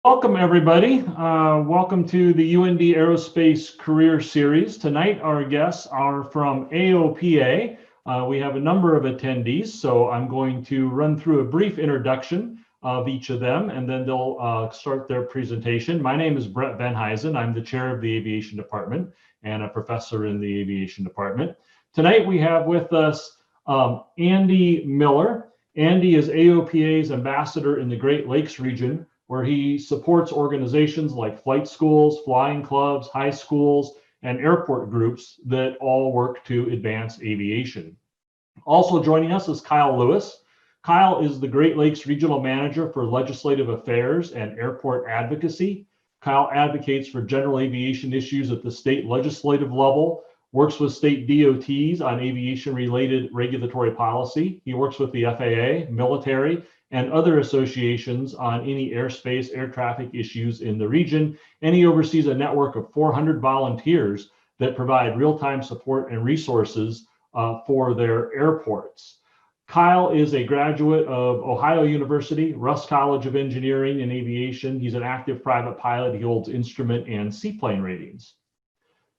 Welcome, everybody. Welcome to the UND Aerospace Career Series. Tonight, our guests are from AOPA. We have a number of attendees, so I'm going to run through a brief introduction of each of them, and then they'll start their presentation. My name is Brett Venheisen. I'm the chair of the Aviation Department and a professor in the Aviation Department. Tonight, we have with us Andy Miller. Andy is AOPA's ambassador in the Great Lakes region, where he supports organizations like flight schools, flying clubs, high schools, and airport groups that all work to advance aviation. Also joining us is Kyle Lewis. Kyle is the Great Lakes Regional Manager for Legislative Affairs and Airport Advocacy. Kyle advocates for general aviation issues at the state legislative level, works with state DOTs on aviation-related regulatory policy. He works with the FAA, military, and other associations on any airspace, air traffic issues in the region. And he oversees a network of 400 volunteers that provide real-time support and resources for their airports. Kyle is a graduate of Ohio University, Russ College of Engineering and Aviation. He's an active private pilot. He holds instrument and seaplane ratings.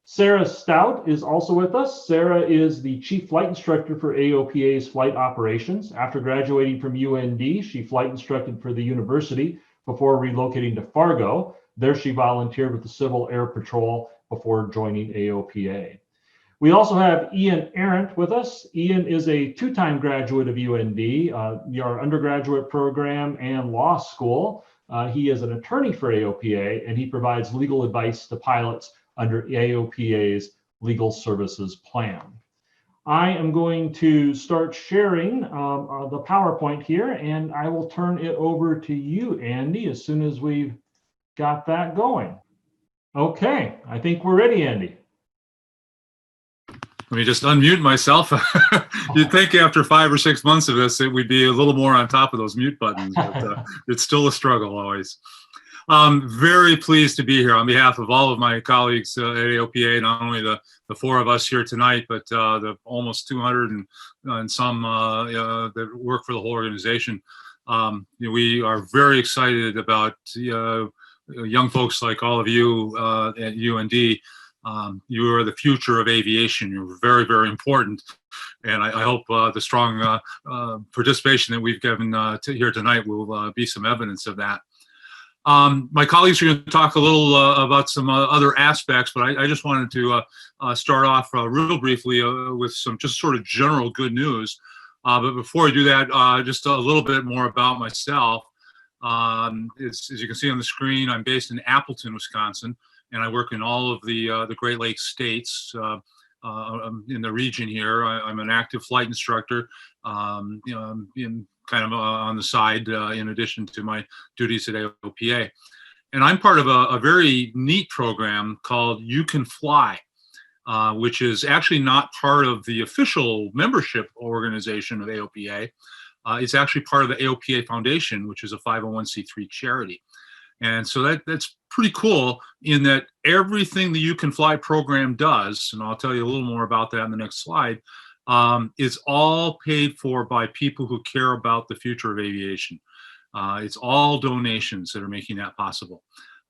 Sarah Staudt is also with us. Sarah is the chief flight instructor for AOPA's flight operations. After graduating from UND, she flight instructed for the university before relocating to Fargo. There she volunteered with the Civil Air Patrol before joining AOPA. We also have Ian Arendt with us. Ian is a two-time graduate of UND, our undergraduate program and law school. He is an attorney for AOPA, and he provides legal advice to pilots under AOPA's Legal Services Plan. I am going to start sharing the PowerPoint here, and I will turn it over to you, Andy, as soon as we've got that going. Okay, I think we're ready, Andy. Let me just unmute myself. You'd think after 5 or 6 months of this, it would be a little more on top of those mute buttons, but it's still a struggle always. Very pleased to be here on behalf of all of my colleagues at AOPA, not only the four of us here tonight, but the almost 200 and some that work for the whole organization. We are very excited about young folks like all of you at UND. You are the future of aviation. You're very, very important. And I hope the strong participation that we've given here tonight will be some evidence of that. My colleagues are going to talk a little about some other aspects, but I just wanted to start off real briefly with some just sort of general good news. But before I do that, just a little bit more about myself. As you can see on the screen, I'm based in Appleton, Wisconsin, and I work in all of the Great Lakes states in the region here. I'm an active flight instructor, in kind of on the side in addition to my duties at AOPA. And I'm part of a very neat program called You Can Fly, which is actually not part of the official membership organization of AOPA. It's actually part of the AOPA Foundation, which is a 501c3 charity. And so that's pretty cool in that everything the You Can Fly program does, and I'll tell you a little more about that in the next slide, is all paid for by people who care about the future of aviation. It's all donations that are making that possible.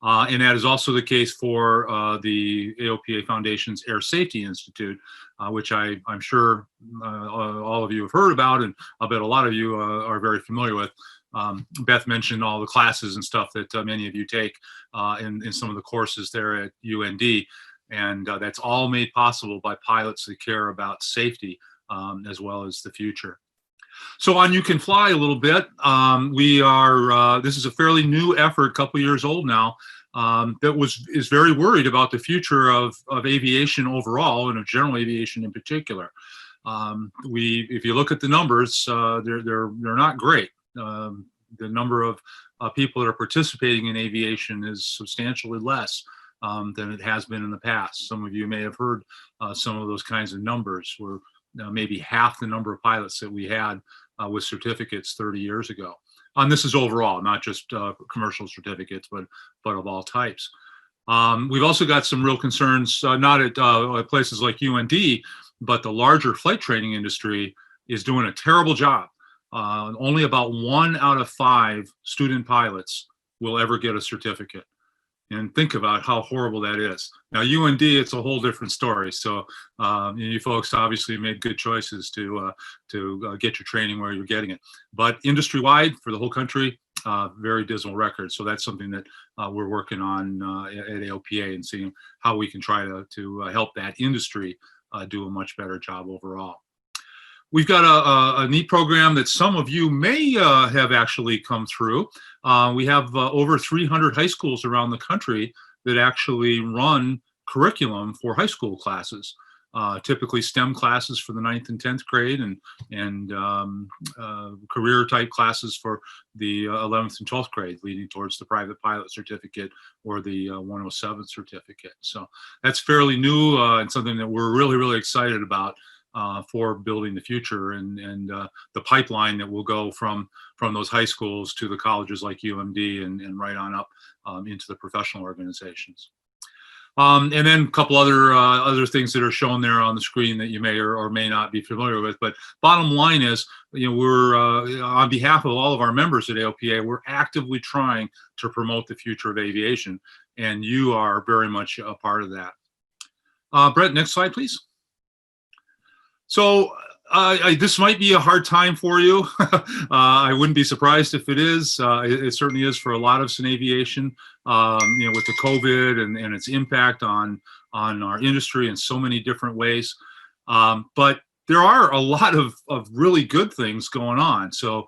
And that is also the case for the AOPA Foundation's Air Safety Institute, which I'm sure all of you have heard about, and I'll bet a lot of you are very familiar with. Beth mentioned all the classes and stuff that many of you take in some of the courses there at UND. And that's all made possible by pilots that care about safety as well as the future. So on You Can Fly a little bit, this is a fairly new effort, a couple years old now, that is very worried about the future of aviation overall and of general aviation in particular. If you look at the numbers, they're not great. The number of people that are participating in aviation is substantially less than it has been in the past. Some of you may have heard some of those kinds of numbers. We're maybe half the number of pilots that we had with certificates 30 years ago. And this is overall, not just commercial certificates, but of all types. We've also got some real concerns, not at places like UND, but the larger flight training industry is doing a terrible job. Only about 1 out of 5 student pilots will ever get a certificate. And think about how horrible that is. Now, UND, it's a whole different story. So you folks obviously made good choices to get your training where you're getting it. But industry-wide, for the whole country, very dismal record. So that's something that we're working on at AOPA and seeing how we can try to help that industry do a much better job overall. We've got a neat program that some of you may have actually come through. We have over 300 high schools around the country that actually run curriculum for high school classes, typically STEM classes for the 9th and 10th grade, and career type classes for the 11th and 12th grade, leading towards the private pilot certificate or the 107 certificate. So that's fairly new and something that we're really, really excited about. For building the future and the pipeline that will go from those high schools to the colleges like UMD and right on up into the professional organizations. And then a couple other things that are shown there on the screen that you may or may not be familiar with. But bottom line is, we're on behalf of all of our members at AOPA, we're actively trying to promote the future of aviation, and you are very much a part of that. Brett, next slide, please. So this might be a hard time for you. I wouldn't be surprised if it is. It certainly is for a lot of us in aviation, with the COVID and its impact on our industry in so many different ways. But there are a lot of really good things going on. So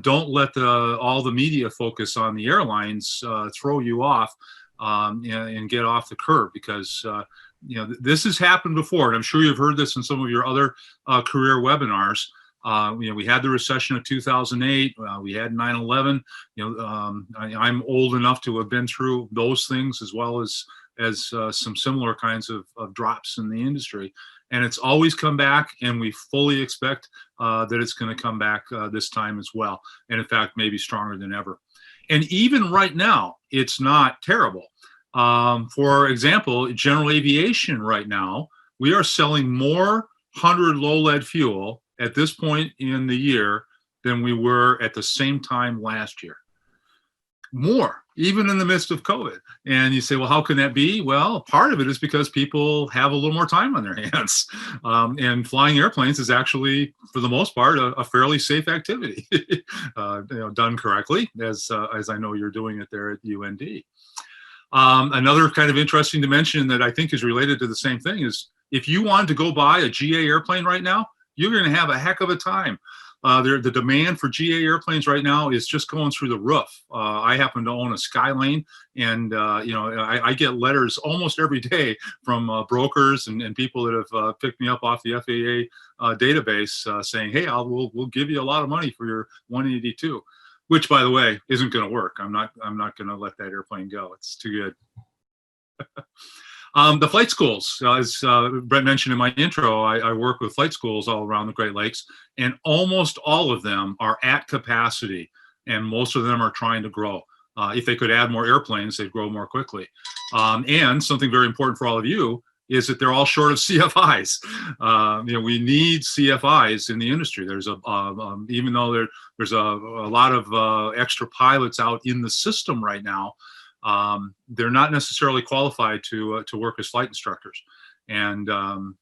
don't let all the media focus on the airlines throw you off and get off the curve, because this has happened before, and I'm sure you've heard this in some of your other career webinars. We had the recession of 2008. We had 9/11. I'm old enough to have been through those things, as well as some similar kinds of drops in the industry. And it's always come back, and we fully expect that it's going to come back this time as well. And in fact, maybe stronger than ever. And even right now, it's not terrible. For example, general aviation right now, we are selling more 100 low lead fuel at this point in the year than we were at the same time last year. More, even in the midst of COVID. And you say, well, how can that be? Well, part of it is because people have a little more time on their hands. And flying airplanes is actually, for the most part, a fairly safe activity, done correctly, as I know you're doing it there at UND. Another kind of interesting dimension that I think is related to the same thing is, if you wanted to go buy a GA airplane right now, you're going to have a heck of a time. The demand for GA airplanes right now is just going through the roof. I happen to own a Skylane, and I get letters almost every day from brokers and people that have picked me up off the FAA database saying, "Hey, we'll give you a lot of money for your 182." Which, by the way, isn't going to work. I'm not going to let that airplane go. It's too good. The flight schools, as Brett mentioned in my intro, I work with flight schools all around the Great Lakes, and almost all of them are at capacity, and most of them are trying to grow. If they could add more airplanes, they'd grow more quickly. And something very important for all of you is that they're all short of CFIs. We need CFIs in the industry. There's even though there's a lot of extra pilots out in the system right now, they're not necessarily qualified to work as flight instructors. And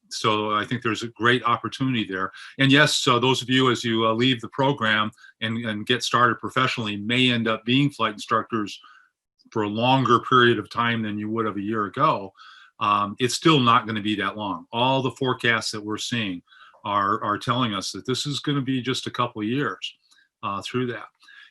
so I think there's a great opportunity there. And yes, so those of you, as you leave the program and get started professionally, may end up being flight instructors for a longer period of time than you would have a year ago. It's still not going to be that long. All the forecasts that we're seeing are telling us that this is going to be just a couple of years through that.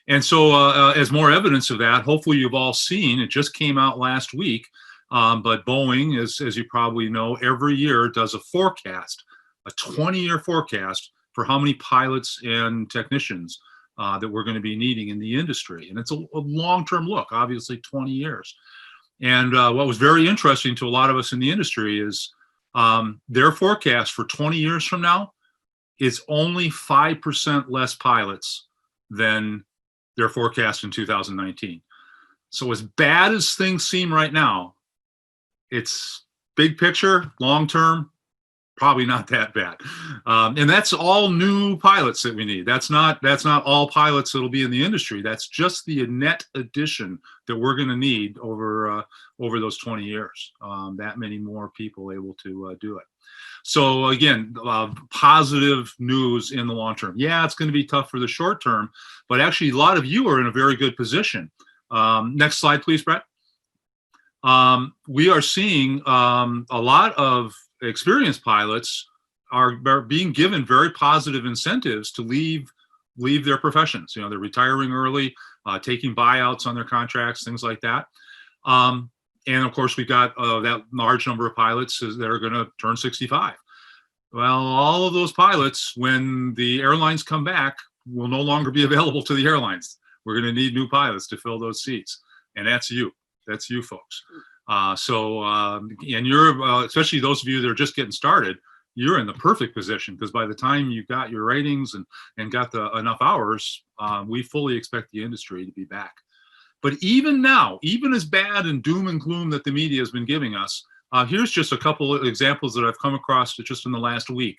And so as more evidence of that, hopefully you've all seen, it just came out last week, but Boeing, as you probably know, every year does a forecast, a 20-year forecast for how many pilots and technicians that we're going to be needing in the industry. And it's a long-term look, obviously 20 years. And what was very interesting to a lot of us in the industry is their forecast for 20 years from now is only 5% less pilots than their forecast in 2019. So as bad as things seem right now, it's big picture, long term, probably not that bad. And that's all new pilots that we need. That's not all pilots that'll be in the industry. That's just the net addition that we're going to need over those 20 years. That many more people able to do it. So again, positive news in the long term. Yeah, it's going to be tough for the short term, but actually a lot of you are in a very good position. Next slide, please, Brett. We are seeing a lot of experienced pilots are being given very positive incentives to leave their professions. You know, they're retiring early, taking buyouts on their contracts, things like that. And of course, we got that large number of pilots that are going to turn 65. Well, all of those pilots, when the airlines come back, will no longer be available to the airlines. We're going to need new pilots to fill those seats, and that's you. That's you folks. And you're, especially those of you that are just getting started, you're in the perfect position, because by the time you got your ratings and got enough hours, we fully expect the industry to be back. But even now, even as bad and doom and gloom that the media has been giving us, here's just a couple of examples that I've come across just in the last week.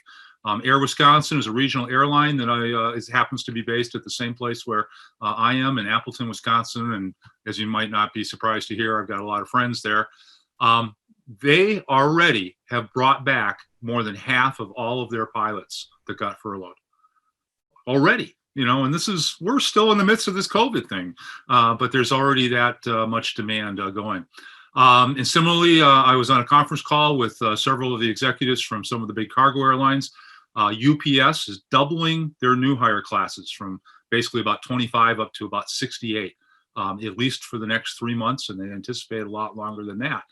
Air Wisconsin is a regional airline that happens to be based at the same place where I am, in Appleton, Wisconsin. And as you might not be surprised to hear, I've got a lot of friends there. They already have brought back more than half of all of their pilots that got furloughed already. You know, and we're still in the midst of this COVID thing, but there's already that much demand going. And similarly, I was on a conference call with several of the executives from some of the big cargo airlines. UPS is doubling their new hire classes from basically about 25 up to about 68, at least for the next 3 months, and they anticipate a lot longer than that.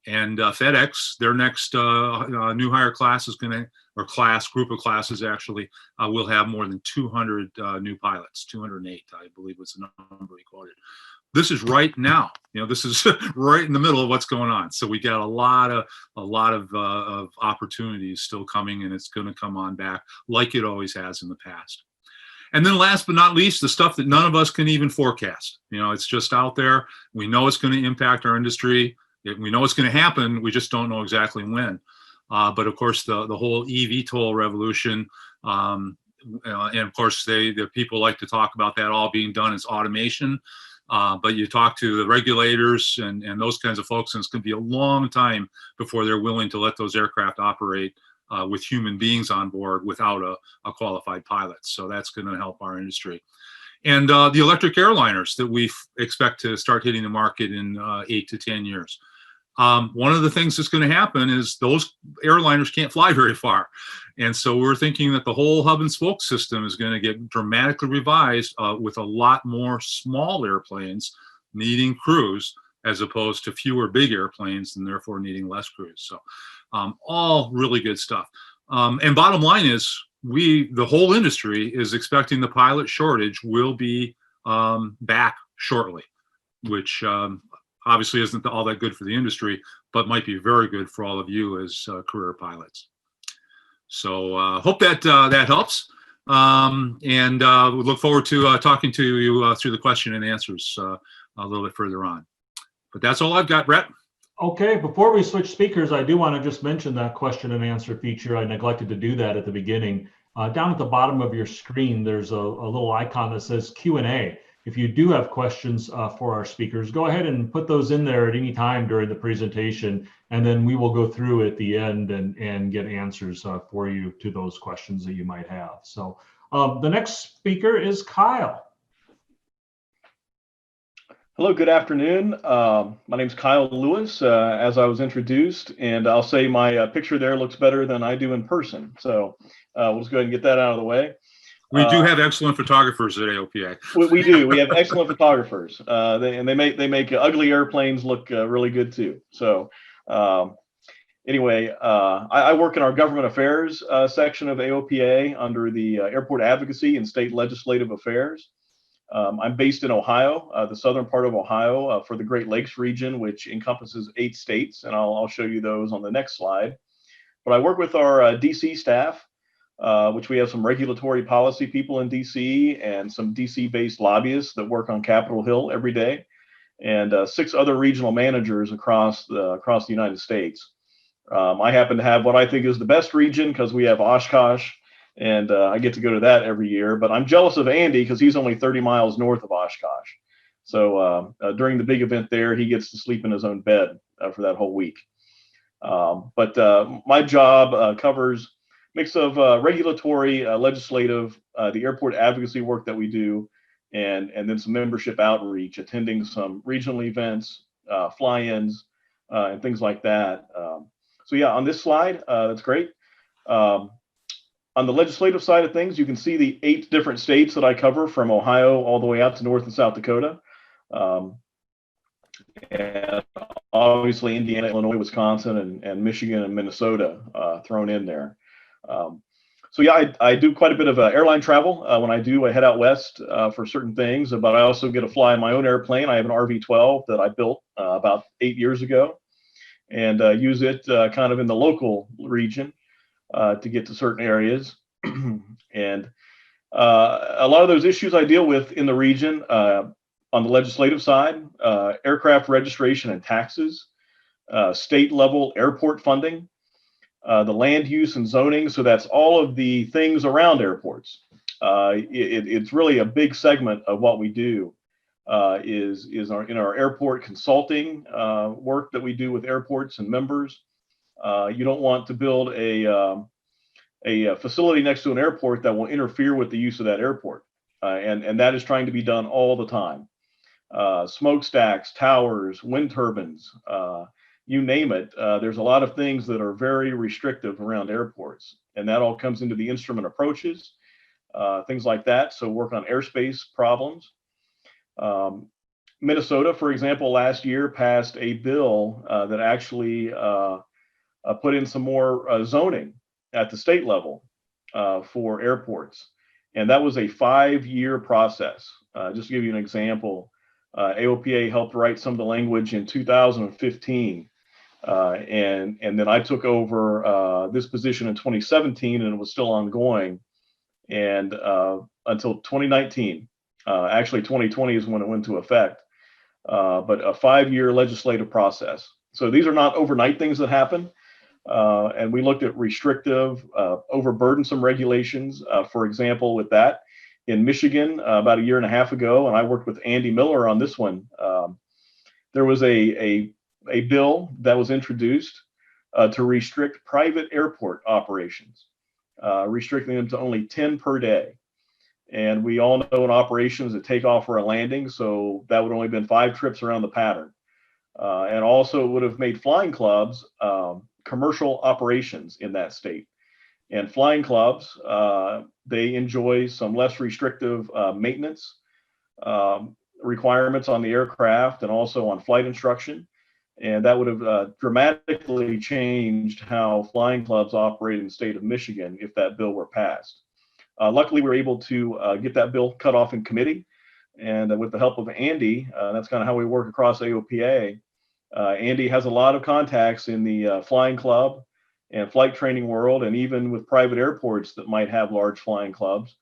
And FedEx, their next new hire class is going to, or group of classes actually, will have more than 200 new pilots. 208, I believe, was the number he quoted. This is right now. You know, this is right in the middle of what's going on. So we got a lot of opportunities still coming, and it's going to come on back like it always has in the past. And then last but not least, the stuff that none of us can even forecast. You know, it's just out there. We know it's going to impact our industry. We know it's going to happen. We just don't know exactly when. But of course, the whole eVTOL revolution, and of course, the people like to talk about that all being done as automation. But you talk to the regulators and those kinds of folks, and it's going to be a long time before they're willing to let those aircraft operate with human beings on board without a qualified pilot. So that's going to help our industry. And the electric airliners that we expect to start hitting the market in 8 to 10 years. One of the things that's going to happen is those airliners can't fly very far. And so we're thinking that the whole hub and spoke system is going to get dramatically revised with a lot more small airplanes needing crews, as opposed to fewer big airplanes and therefore needing less crews. So all really good stuff. And bottom line is, the whole industry is expecting the pilot shortage will be back shortly, which obviously isn't all that good for the industry, but might be very good for all of you as career pilots. So hope that helps. And we look forward to talking to you through the question and answers a little bit further on. But that's all I've got, Brett. Okay, before we switch speakers, I do want to just mention that question and answer feature. I neglected to do that at the beginning. Down at the bottom of your screen, there's a little icon that says Q&A. If you do have questions for our speakers, go ahead and put those in there at any time during the presentation, and then we will go through at the end and get answers for you to those questions that you might have. So the next speaker is Kyle. Hello, good afternoon. My name is Kyle Lewis, as I was introduced, and I'll say my picture there looks better than I do in person. So we'll just go ahead and get that out of the way. We do have excellent photographers at AOPA. We do. We have excellent photographers, they make ugly airplanes look really good too. So anyway, I work in our government affairs section of AOPA under the Airport Advocacy and State Legislative Affairs. I'm based in Ohio, the southern part of Ohio, for the Great Lakes region, which encompasses 8 states, and I'll show you those on the next slide. But I work with our DC staff, which we have some regulatory policy people in DC and some DC-based lobbyists that work on Capitol Hill every day, and 6 other regional managers across the United States. I happen to have what I think is the best region because we have Oshkosh, and I get to go to that every year. But I'm jealous of Andy because he's only 30 miles north of Oshkosh. So during the big event there, he gets to sleep in his own bed for that whole week. But my job covers mix of regulatory, legislative, the airport advocacy work that we do, and then some membership outreach, attending some regional events, fly-ins, and things like that. So yeah, on this slide, that's great. On the legislative side of things, you can see the 8 different states that I cover, from Ohio all the way out to North and South Dakota. And obviously Indiana, Illinois, Wisconsin, and Michigan and Minnesota thrown in there. So yeah, I do quite a bit of airline travel when I do. I head out west for certain things, but I also get to fly in my own airplane. I have an RV-12 that I built about 8 years ago, and use it kind of in the local region to get to certain areas. And a lot of those issues I deal with in the region on the legislative side, aircraft registration and taxes, state level airport funding, the land use and zoning. So that's all of the things around airports. It's really a big segment of what we do is in our airport consulting work that we do with airports and members. You don't want to build a facility next to an airport that will interfere with the use of that airport. And that is trying to be done all the time. Smokestacks, towers, wind turbines, you name it. There's a lot of things that are very restrictive around airports, and that all comes into the instrument approaches, things like that. So work on airspace problems. Minnesota, for example, last year passed a bill that actually put in some more zoning at the state level for airports. And that was a 5-year process. Just to give you an example, AOPA helped write some of the language in 2015. And then I took over this position in 2017, and it was still ongoing. And until 2019, actually 2020 is when it went into effect, but a 5-year legislative process. So these are not overnight things that happen. And we looked at restrictive, overburdensome regulations. For example, with that, in Michigan about 1.5 years ago, and I worked with Andy Miller on this one, there was a bill that was introduced to restrict private airport operations, restricting them to only 10 per day. And we all know in operations a takeoff or a landing, so that would only have been 5 trips around the pattern. And also would have made flying clubs commercial operations in that state. And flying clubs, they enjoy some less restrictive maintenance requirements on the aircraft and also on flight instruction. And that would have dramatically changed how flying clubs operate in the state of Michigan if that bill were passed. Luckily, we were able to get that bill cut off in committee. And with the help of Andy, that's kind of how we work across AOPA. Andy has a lot of contacts in the flying club and flight training world, and even with private airports that might have large flying clubs.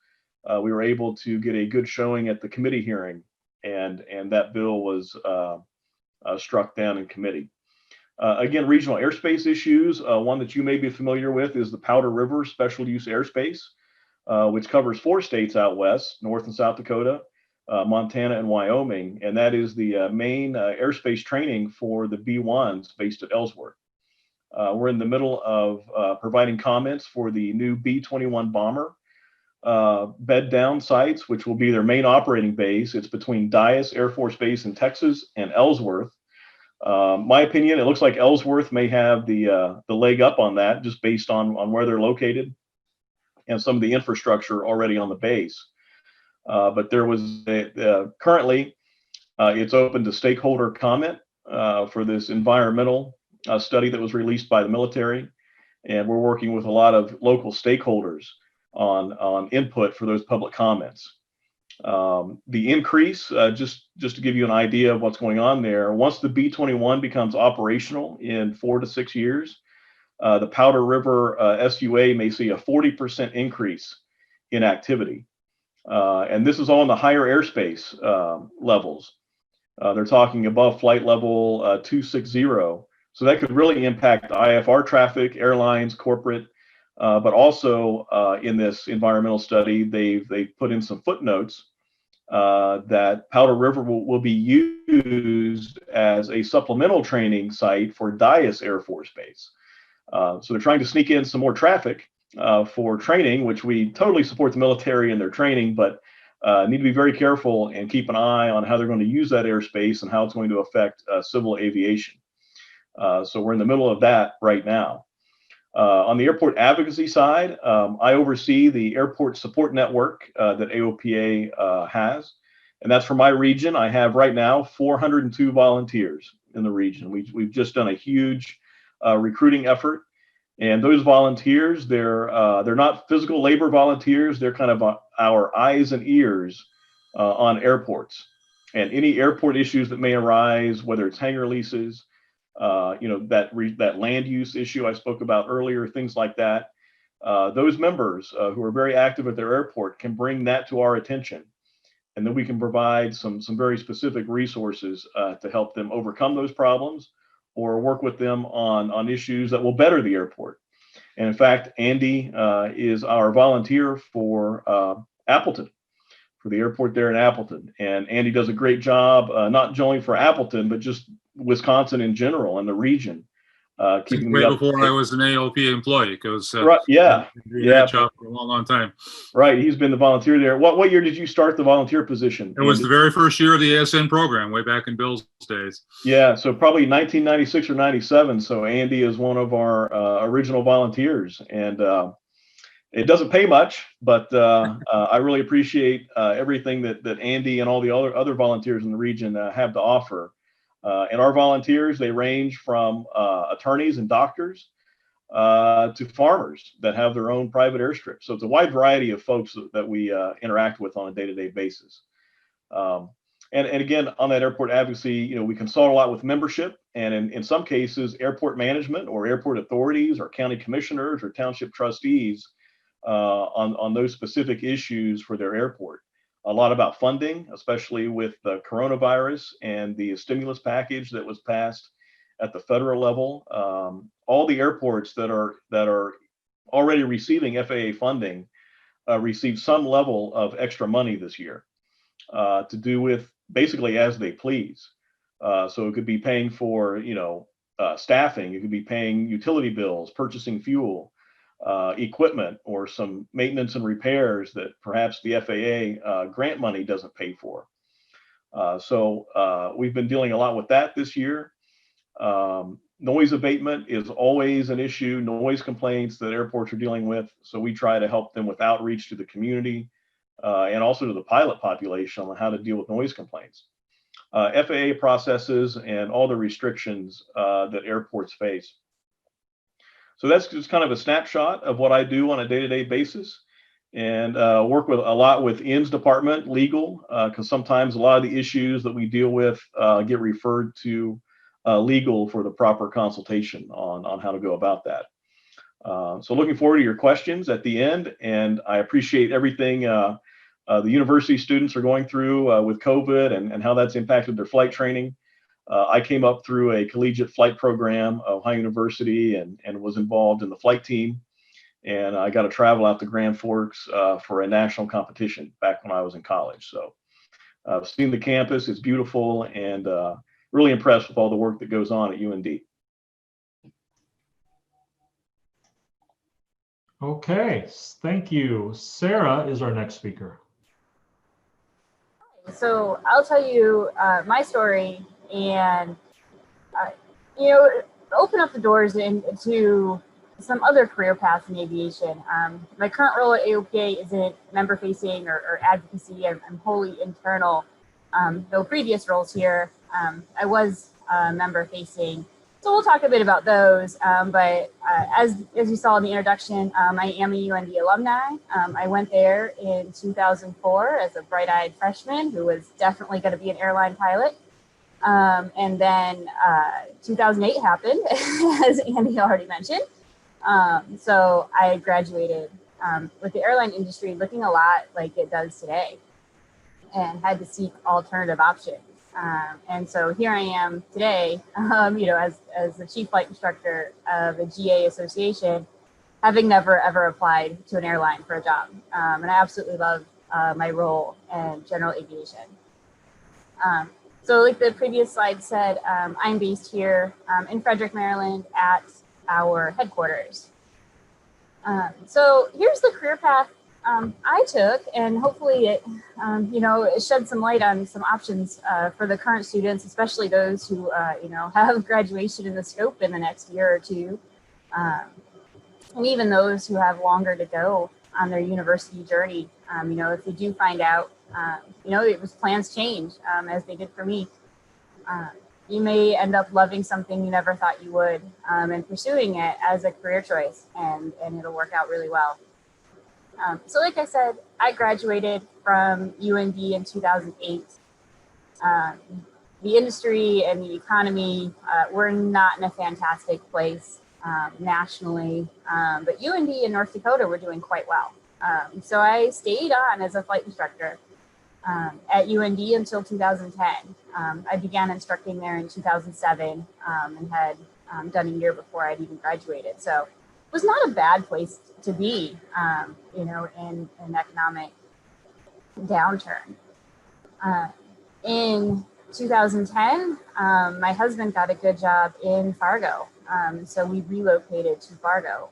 We were able to get a good showing at the committee hearing, and that bill was struck down in committee. Again, regional airspace issues. One that you may be familiar with is the Powder River Special Use Airspace, which covers 4 states out west, North and South Dakota, Montana, and Wyoming. And that is the main airspace training for the B-1s based at Ellsworth. We're in the middle of providing comments for the new B-21 bomber bed down sites, which will be their main operating base. It's between Dyess Air Force Base in Texas and Ellsworth. My opinion, it looks like Ellsworth may have the leg up on that, just based on where they're located and some of the infrastructure already on the base. But there was currently it's open to stakeholder comment for this environmental study that was released by the military, and we're working with a lot of local stakeholders on input for those public comments. The increase, just to give you an idea of what's going on there, once the B-21 becomes operational in 4 to 6 years, the Powder River SUA may see a 40% increase in activity. And this is all in the higher airspace levels. They're talking above flight level 260. So that could really impact IFR traffic, airlines, corporate, but also in this environmental study, they've put in some footnotes that Powder River will be used as a supplemental training site for Dyess Air Force Base. So they're trying to sneak in some more traffic for training, which we totally support the military in their training, but need to be very careful and keep an eye on how they're going to use that airspace and how it's going to affect civil aviation. So we're in the middle of that right now. On the airport advocacy side, I oversee the airport support network that AOPA has, and that's for my region. I have right now 402 volunteers in the region. We've just done a huge recruiting effort, and those volunteers, they're not physical labor volunteers. They're kind of our eyes and ears on airports and any airport issues that may arise, whether it's hangar leases, that land use issue I spoke about earlier, things like that. Those members who are very active at their airport can bring that to our attention, and then we can provide some very specific resources to help them overcome those problems or work with them on issues that will better the airport. And in fact, Andy is our volunteer for Appleton, for the airport there in Appleton. And Andy does a great job, not only for Appleton, but just Wisconsin in general and the region. Keeping way before I was an AOPA employee, because right, yeah, job for a long time. Right, he's been the volunteer there. What year did you start the volunteer position? It was the very first year of the ASN program, way back in Bill's days. Yeah, so probably 1996 or 97. So Andy is one of our original volunteers, and it doesn't pay much, but I really appreciate everything that Andy and all the other volunteers in the region have to offer. And our volunteers, they range from attorneys and doctors to farmers that have their own private airstrip. So it's a wide variety of folks that we interact with on a day-to-day basis. And again, on that airport advocacy, we consult a lot with membership, and in some cases, airport management or airport authorities or county commissioners or township trustees on those specific issues for their airport. A lot about funding, especially with the coronavirus and the stimulus package that was passed at the federal level. All the airports that are already receiving FAA funding receive some level of extra money this year to do with basically as they please. So it could be paying for staffing, it could be paying utility bills, purchasing fuel, equipment, or some maintenance and repairs that perhaps the FAA grant money doesn't pay for. So we've been dealing a lot with that this year. Noise abatement is always an issue, noise complaints that airports are dealing with. So we try to help them with outreach to the community and also to the pilot population on how to deal with noise complaints. FAA processes and all the restrictions that airports face. So that's just kind of a snapshot of what I do on a day-to-day basis, and work with a lot with Ian's department, legal, because sometimes a lot of the issues that we deal with get referred to legal for the proper consultation on how to go about that. So looking forward to your questions at the end, and I appreciate everything the university students are going through with COVID and how that's impacted their flight training. I came up through a collegiate flight program at Ohio University and was involved in the flight team. And I got to travel out to Grand Forks for a national competition back when I was in college. So I've seen the campus, it's beautiful, and really impressed with all the work that goes on at UND. Okay, thank you. Sarah is our next speaker. So I'll tell you my story and, open up the doors into some other career paths in aviation. My current role at AOPA isn't member facing or advocacy. I'm wholly internal. Though previous roles here, I was member facing. So we'll talk a bit about those. But as you saw in the introduction, I am a UND alumni. I went there in 2004 as a bright-eyed freshman who was definitely going to be an airline pilot. And then 2008 happened, as Andy already mentioned. So I graduated with the airline industry looking a lot like it does today and had to seek alternative options. And so here I am today, as the chief flight instructor of a GA association, having never ever applied to an airline for a job. And I absolutely love my role in general aviation. So like the previous slide said, I'm based here in Frederick, Maryland at our headquarters. So here's the career path I took, and hopefully it, it shed some light on some options for the current students, especially those who, have graduation in the scope in the next year or two, and even those who have longer to go on their university journey. If you do find out, it was plans change, as they did for me. You may end up loving something you never thought you would, and pursuing it as a career choice, and it'll work out really well. So like I said, I graduated from UND in 2008. The industry and the economy were not in a fantastic place nationally, but UND in North Dakota were doing quite well. So I stayed on as a flight instructor at UND until 2010. I began instructing there in 2007 and had done a year before I'd even graduated. So it was not a bad place to be, in an economic downturn. In 2010, my husband got a good job in Fargo, so we relocated to Fargo.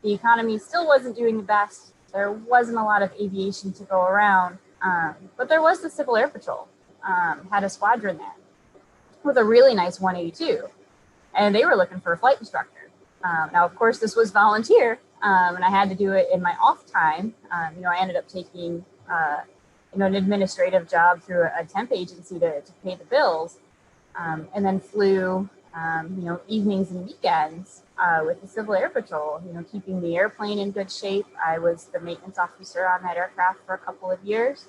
The economy still wasn't doing the best. There wasn't a lot of aviation to go around, but there was the Civil Air Patrol, had a squadron there with a really nice 182, and they were looking for a flight instructor. Now, of course, this was volunteer, and I had to do it in my off time. I ended up taking, an administrative job through a temp agency to pay the bills, and then flew, evenings and weekends with the Civil Air Patrol, keeping the airplane in good shape. I was the maintenance officer on that aircraft for a couple of years,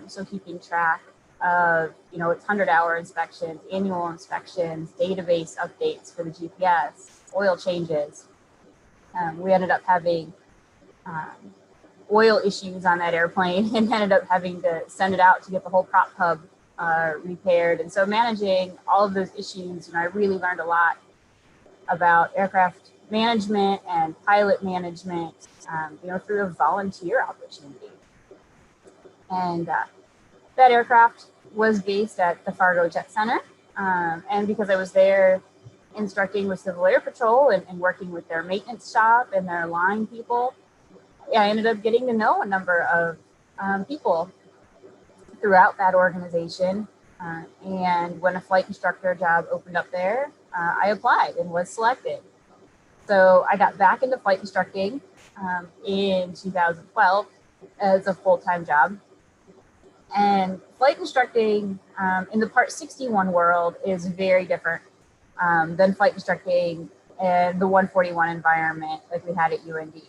so keeping track of, its 100-hour inspections, annual inspections, database updates for the GPS, oil changes. We ended up having oil issues on that airplane and ended up having to send it out to get the whole prop hub repaired. And so managing all of those issues, I really learned a lot about aircraft management and pilot management, through a volunteer opportunity. And that aircraft was based at the Fargo Jet Center. And because I was there instructing with Civil Air Patrol and working with their maintenance shop and their line people, I ended up getting to know a number of people throughout that organization. And when a flight instructor job opened up there, I applied and was selected. So I got back into flight instructing in 2012 as a full-time job. And flight instructing in the Part 61 world is very different than flight instructing in the 141 environment like we had at UND.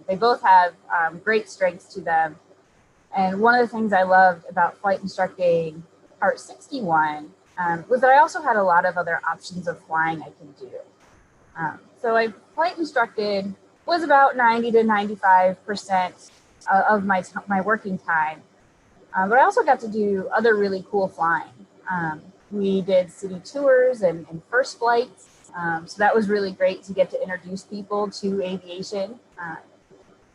They both have great strengths to them. And one of the things I loved about flight instructing Part 61 was that I also had a lot of other options of flying I could do. So I flight instructed was about 90 to 95% of my working time. But I also got to do other really cool flying. We did city tours and first flights. So that was really great to get to introduce people to aviation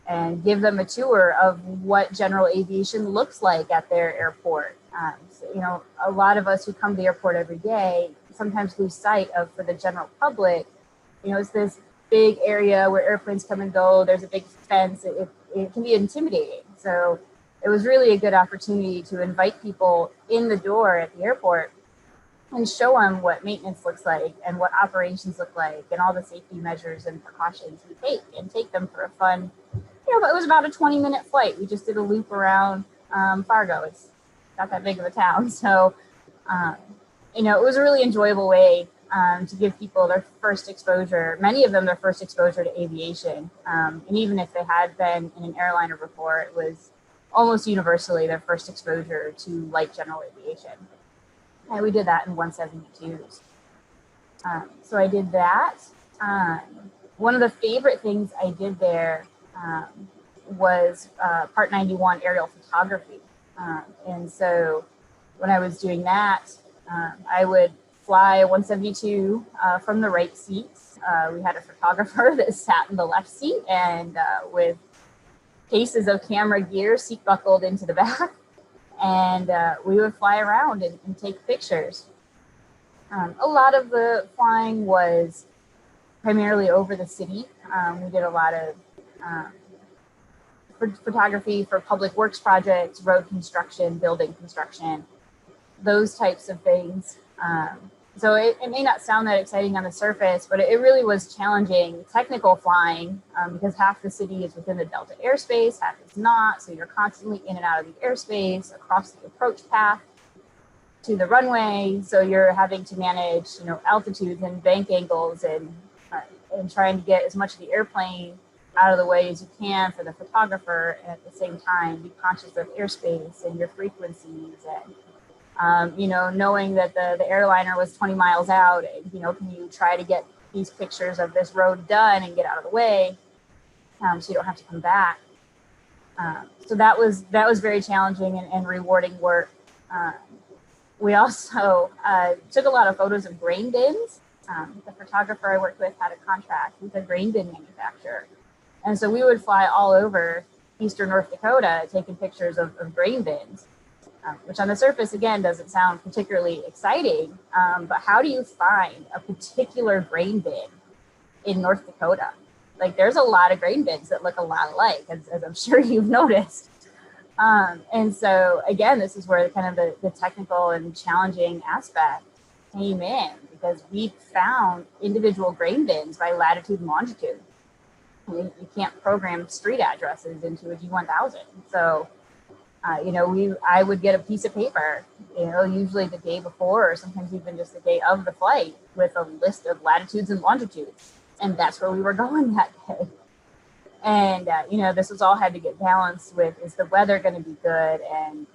and give them a tour of what general aviation looks like at their airport. So, a lot of us who come to the airport every day sometimes lose sight of, for the general public, it's this big area where airplanes come and go. There's a big fence. It can be intimidating. So it was really a good opportunity to invite people in the door at the airport and show them what maintenance looks like and what operations look like and all the safety measures and precautions we take, and take them for a fun, but it was about a 20-minute flight. We just did a loop around Fargo. It's not that big of a town. So, it was a really enjoyable way to give people their first exposure, many of them their first exposure to aviation. And even if they had been in an airliner before, it was almost universally their first exposure to light general aviation. And we did that in 172s. So I did that. One of the favorite things I did there was Part 91 aerial photography. And so when I was doing that, I would fly 172 from the right seat. We had a photographer that sat in the left seat, and with cases of camera gear seat buckled into the back, and we would fly around and take pictures. A lot of the flying was primarily over the city. We did a lot of photography for public works projects, road construction, building construction, those types of things. So it may not sound that exciting on the surface, but it really was challenging technical flying because half the city is within the Delta airspace, half is not. So you're constantly in and out of the airspace, across the approach path to the runway. So you're having to manage, altitudes and bank angles and trying to get as much of the airplane out of the way as you can for the photographer, and at the same time be conscious of airspace and your frequencies, and knowing that the airliner was 20 miles out, and can you try to get these pictures of this road done and get out of the way, so you don't have to come back. So that was very challenging and rewarding work. We also took a lot of photos of grain bins. The photographer I worked with had a contract with a grain bin manufacturer. And so we would fly all over eastern North Dakota taking pictures of grain bins, which on the surface, again, doesn't sound particularly exciting. But how do you find a particular grain bin in North Dakota? Like, there's a lot of grain bins that look a lot alike, as I'm sure you've noticed. And so, again, this is where kind of the technical and challenging aspect came in, because we found individual grain bins by latitude and longitude. You can't program street addresses into a G1000. So, I would get a piece of paper, usually the day before, or sometimes even just the day of the flight, with a list of latitudes and longitudes. And that's where we were going that day. And, this was all had to get balanced with, is the weather going to be good? And,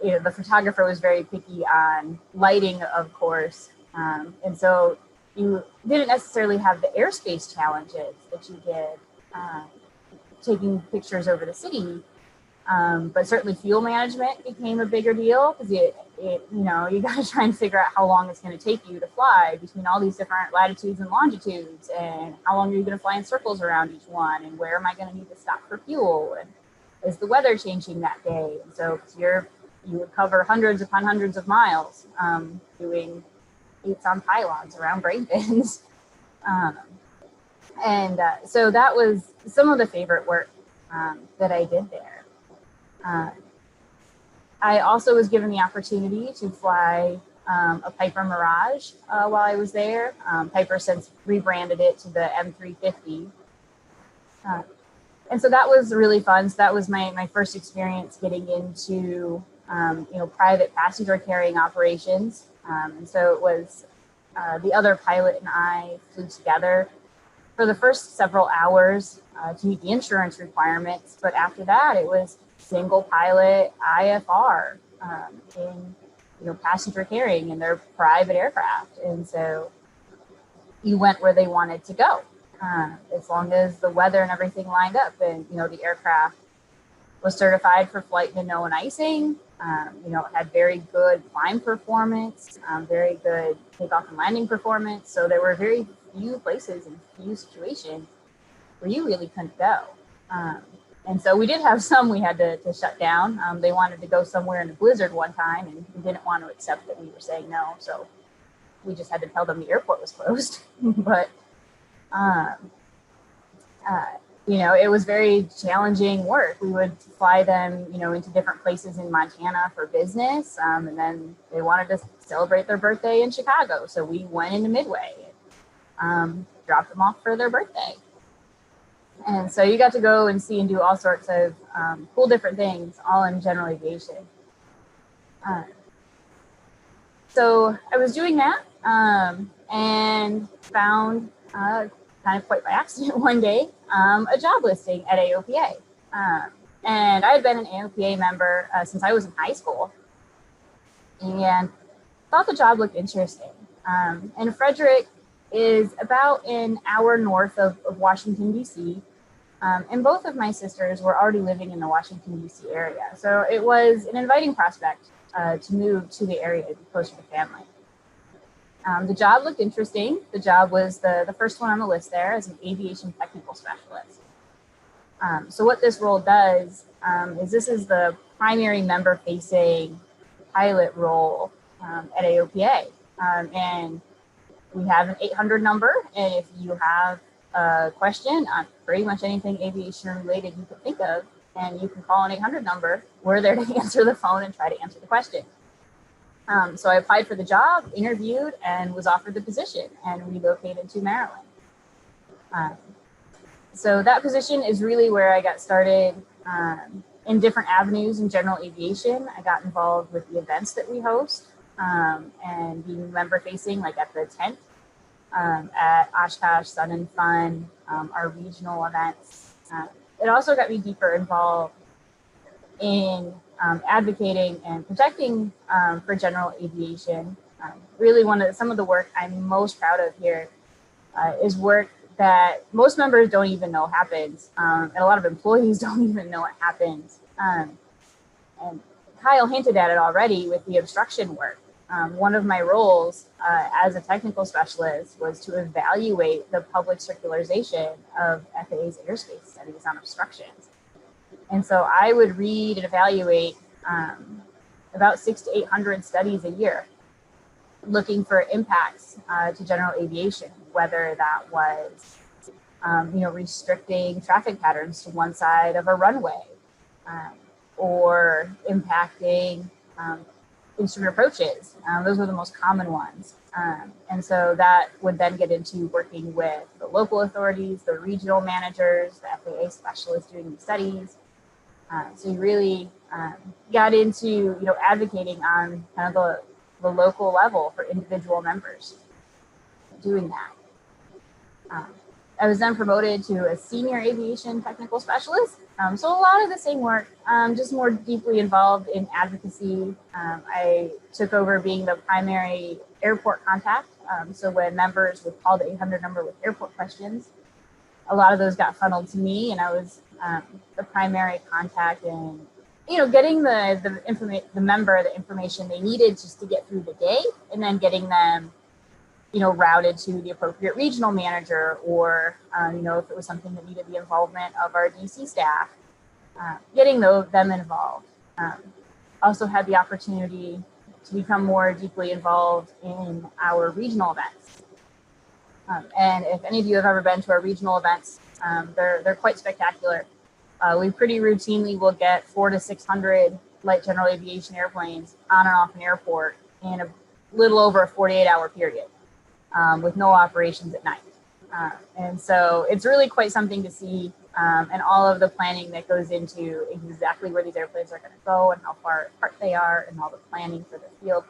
the photographer was very picky on lighting, of course. And so you didn't necessarily have the airspace challenges that you did taking pictures over the city. But certainly fuel management became a bigger deal, because you got to try and figure out how long it's going to take you to fly between all these different latitudes and longitudes, and how long are you going to fly in circles around each one, and where am I going to need to stop for fuel, and is the weather changing that day? And so you would cover hundreds upon hundreds of miles doing eats on pylons around grain bins. So that was some of the favorite work that I did there. I also was given the opportunity to fly a Piper Mirage while I was there. Piper since rebranded it to the M350. And so that was really fun. So that was my first experience getting into, private passenger carrying operations. And so it was the other pilot and I flew together for the first several hours to meet the insurance requirements. But after that, it was single pilot IFR in passenger carrying in their private aircraft. And so you went where they wanted to go, as long as the weather and everything lined up. And the aircraft was certified for flight to known icing. It had very good climb performance, very good takeoff and landing performance. So there were very few places and few situations where you really couldn't go. And so we did have some we had to shut down. They wanted to go somewhere in a blizzard one time, and we didn't want to accept that we were saying no. So we just had to tell them the airport was closed. But, it was very challenging work. We would fly them, into different places in Montana for business. And then they wanted to celebrate their birthday in Chicago. So we went into Midway, dropped them off for their birthday. And so you got to go and see and do all sorts of cool different things, all in general aviation. So I was doing that and found, kind of quite by accident one day, a job listing at AOPA. And I had been an AOPA member since I was in high school, and thought the job looked interesting. And Frederick is about an hour north of Washington, D.C., and both of my sisters were already living in the Washington, D.C. area. So it was an inviting prospect to move to the area to be closer to family. The job looked interesting. The job was the first one on the list there as an aviation technical specialist. So what this role does is this is the primary member-facing pilot role at AOPA. And we have an 800 number, and if you have a question on pretty much anything aviation related you can think of, and you can call an 800 number, we're there to answer the phone and try to answer the question. So I applied for the job, interviewed, and was offered the position and relocated to Maryland. So that position is really where I got started in different avenues in general aviation. I got involved with the events that we host and being member facing, like at the tent at Oshkosh, Sun and Fun, our regional events. It also got me deeper involved in advocating and protecting for general aviation. Really some of the work I'm most proud of here is work that most members don't even know happens, and a lot of employees don't even know it happens. And Kyle hinted at it already with the obstruction work. One of my roles as a technical specialist was to evaluate the public circularization of FAA's airspace studies on obstructions. And so I would read and evaluate about 600 to 800 studies a year, looking for impacts to general aviation, whether that was restricting traffic patterns to one side of a runway, or impacting instrument approaches. Those were the most common ones. And so that would then get into working with the local authorities, the regional managers, the FAA specialists doing the studies. So you really got into advocating on kind of the local level for individual members doing that. I was then promoted to a senior aviation technical specialist. So a lot of the same work, just more deeply involved in advocacy. I took over being the primary airport contact. So when members would call the 800 number with airport questions, a lot of those got funneled to me, and I was the primary contact in getting the member the information they needed just to get through the day, and then getting them routed to the appropriate regional manager, or if it was something that needed the involvement of our DC staff, getting them involved. Also had the opportunity to become more deeply involved in our regional events. And if any of you have ever been to our regional events, they're quite spectacular. We pretty routinely will get 400 to 600 light general aviation airplanes on and off an airport in a little over a 48-hour period, with no operations at night. And so it's really quite something to see, and all of the planning that goes into exactly where these airplanes are going to go and how far apart they are, and all the planning for the field.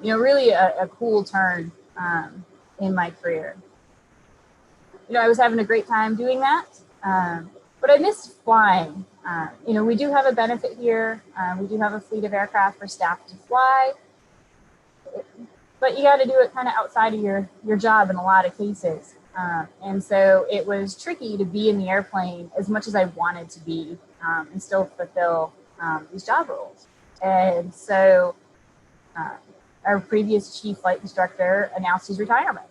Really a cool turn in my career. I was having a great time doing that, but I missed flying. We do have a benefit here. We do have a fleet of aircraft for staff to fly, but you got to do it kind of outside of your job in a lot of cases. And so it was tricky to be in the airplane as much as I wanted to be, and still fulfill these job roles. And so our previous chief flight instructor announced his retirement,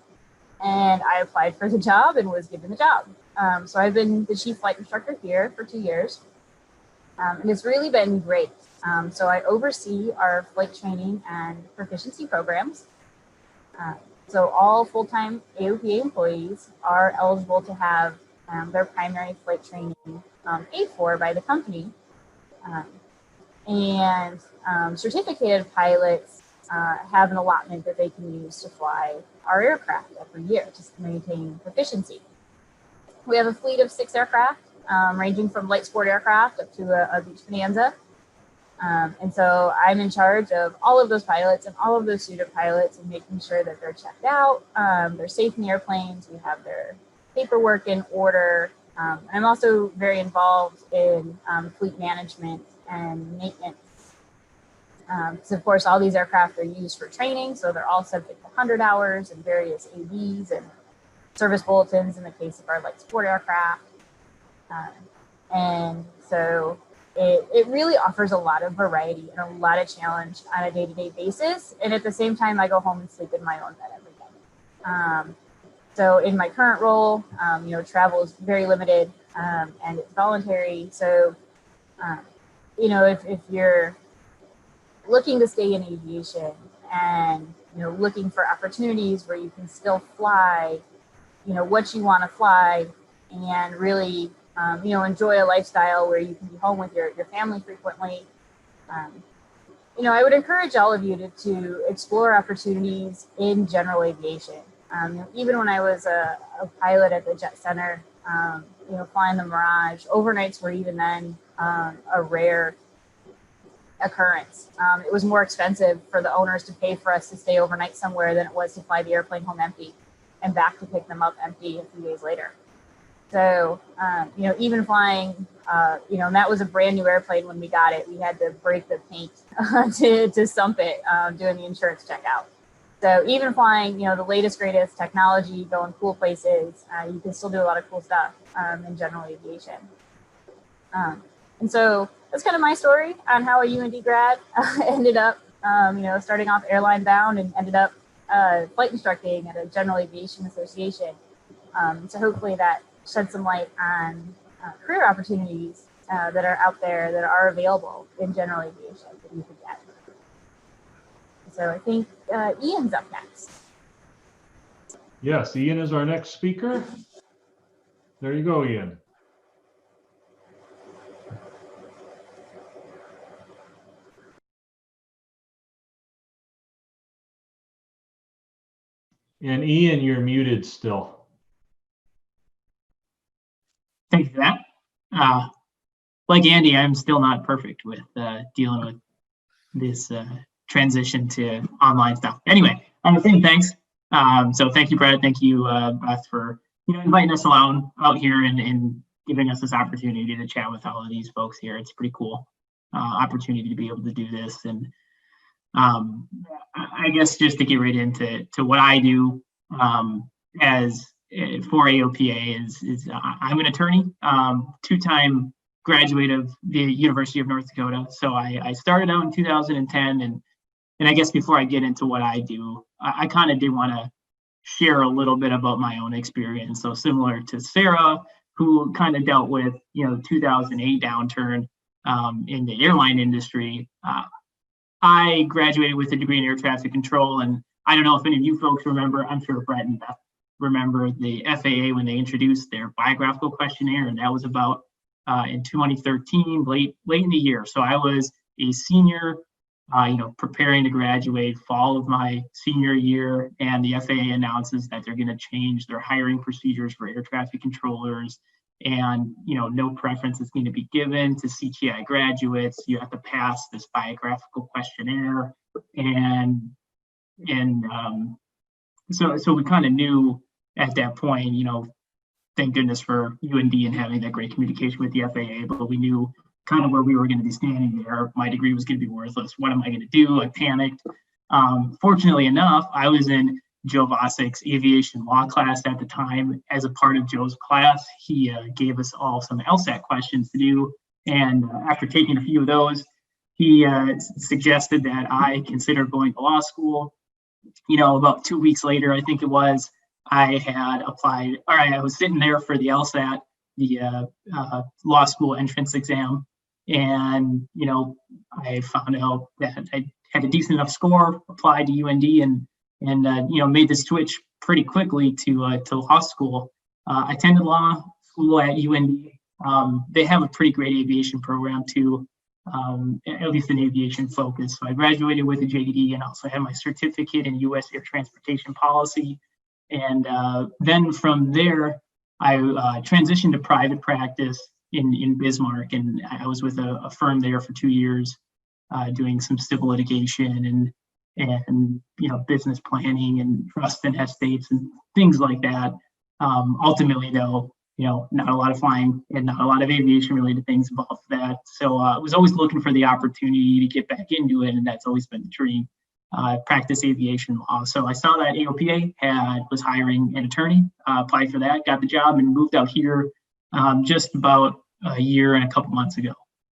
and I applied for the job and was given the job. So I've been the chief flight instructor here for 2 years, and it's really been great. So I oversee our flight training and proficiency programs. So all full-time AOPA employees are eligible to have their primary flight training paid for by the company. And certificated pilots have an allotment that they can use to fly our aircraft every year to maintain proficiency. We have a fleet of 6 aircraft, ranging from light sport aircraft up to a beach bonanza. And so I'm in charge of all of those pilots and all of those student pilots, and making sure that they're checked out, they're safe in the airplanes, we have their paperwork in order. I'm also very involved in fleet management and maintenance. So of course, all these aircraft are used for training, so they're all subject to 100 hours and various AVs and service bulletins in the case of our light sport aircraft. And so it really offers a lot of variety and a lot of challenge on a day-to-day basis. And at the same time, I go home and sleep in my own bed every day. So in my current role, travel is very limited and it's voluntary. So, if you're looking to stay in aviation and, looking for opportunities where you can still fly, what you want to fly and really, enjoy a lifestyle where you can be home with your family frequently. I would encourage all of you to explore opportunities in general aviation. Even when I was a pilot at the Jet Center, flying the Mirage, overnights were even then a rare occurrence. It was more expensive for the owners to pay for us to stay overnight somewhere than it was to fly the airplane home empty and back to pick them up empty a few days later. So, even flying, and that was a brand new airplane when we got it. We had to break the paint to sump it, doing the insurance checkout. So even flying, the latest, greatest technology, going cool places, you can still do a lot of cool stuff in general aviation. And so that's kind of my story on how a UND grad ended up, starting off airline bound and ended up flight instructing at a general aviation association. So hopefully that shed some light on career opportunities that are out there that are available in general aviation that you could get. So I think Ian's up next. Yes, Ian is our next speaker. There you go, Ian. And Ian, you're muted still. Thank you for that. Like Andy, I'm still not perfect with dealing with this transition to online stuff. Anyway, I'm saying thanks. So thank you, Brett. Thank you, Beth, for inviting us along out here and giving us this opportunity to chat with all of these folks here. It's pretty cool opportunity to be able to do this. And I guess just to get right into what I do as for AOPA is I'm an attorney, two-time graduate of the University of North Dakota. So I started out in 2010, and I guess before I get into what I do, I kind of did want to share a little bit about my own experience. So similar to Sarah, who kind of dealt with the 2008 downturn in the airline industry. I graduated with a degree in air traffic control, and I don't know if any of you folks remember. I'm sure Brett and Beth remember the FAA when they introduced their biographical questionnaire, and that was about in 2013, late in the year. So I was a senior, preparing to graduate fall of my senior year, and the FAA announces that they're going to change their hiring procedures for air traffic controllers, and no preference is going to be given to CTI graduates. You have to pass this biographical questionnaire, and so we kind of knew at that point, thank goodness for UND and having that great communication with the FAA, but we knew kind of where we were going to be standing there. My degree was going to be worthless. What am I going to do? I panicked. Fortunately enough, I was in Joe Vossik's aviation law class at the time. As a part of Joe's class, he gave us all some LSAT questions to do. And after taking a few of those, he suggested that I consider going to law school. About 2 weeks later, I think it was, I had applied. All right, I was sitting there for the LSAT, the law school entrance exam. And, I found out that I had a decent enough score, applied to UND, and made the switch pretty quickly to law school. I attended law school at UND. They have a pretty great aviation program too, at least an aviation focus. So I graduated with a JD and also had my certificate in U.S. air transportation policy. And then from there, I transitioned to private practice in Bismarck, and I was with a firm there for 2 years, doing some civil litigation and business planning and trust and estates and things like that. Ultimately, though, not a lot of flying and not a lot of aviation related things involved with that. So I was always looking for the opportunity to get back into it, and that's always been the dream. Practice aviation law. So I saw that AOPA was hiring an attorney, applied for that, got the job, and moved out here just about a year and a couple months ago.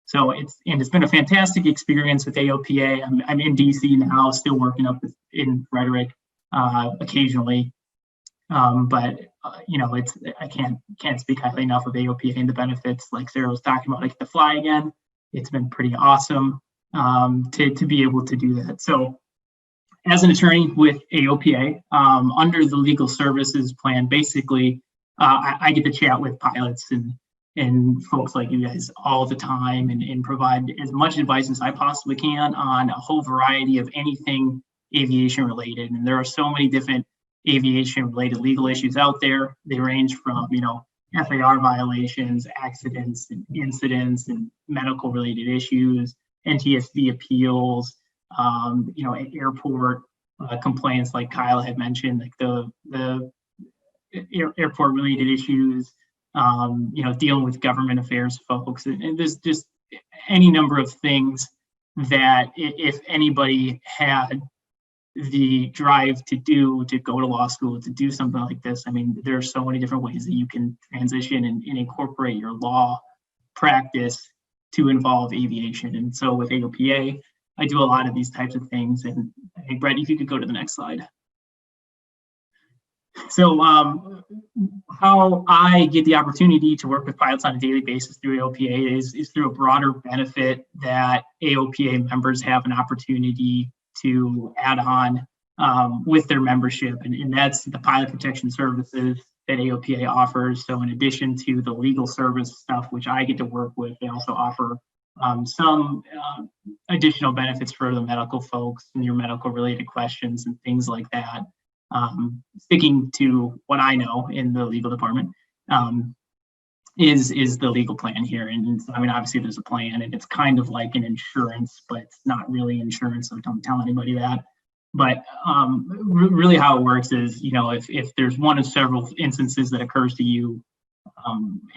So it's been a fantastic experience with AOPA. I'm in DC now, still working up in Frederick occasionally. But I can't speak highly enough of AOPA and the benefits. Like Sarah was talking about, I get to fly again. It's been pretty awesome to be able to do that. So as an attorney with AOPA, under the legal services plan, basically, I get to chat with pilots and folks like you guys all the time and provide as much advice as I possibly can on a whole variety of anything aviation related. And there are so many different aviation related legal issues out there. They range from, FAR violations, accidents and incidents and medical related issues, NTSB appeals, airport complaints like Kyle had mentioned, like the airport related issues, dealing with government affairs folks. And there's just any number of things that if anybody had the drive to go to law school, to do something like this, I mean, there are so many different ways that you can transition and incorporate your law practice to involve aviation. And so with AOPA, I do a lot of these types of things. And I think, Brett, if you could go to the next slide. So how I get the opportunity to work with pilots on a daily basis through AOPA is through a broader benefit that AOPA members have an opportunity to add on with their membership. And that's the pilot protection services that AOPA offers. So in addition to the legal service stuff, which I get to work with, they also offer some additional benefits for the medical folks and your medical related questions and things like that. Sticking to what I know in the legal department is the legal plan here. And so, I mean, obviously there's a plan and it's kind of like an insurance, but it's not really insurance, so don't tell anybody that. But really how it works is, if there's one of several instances that occurs to you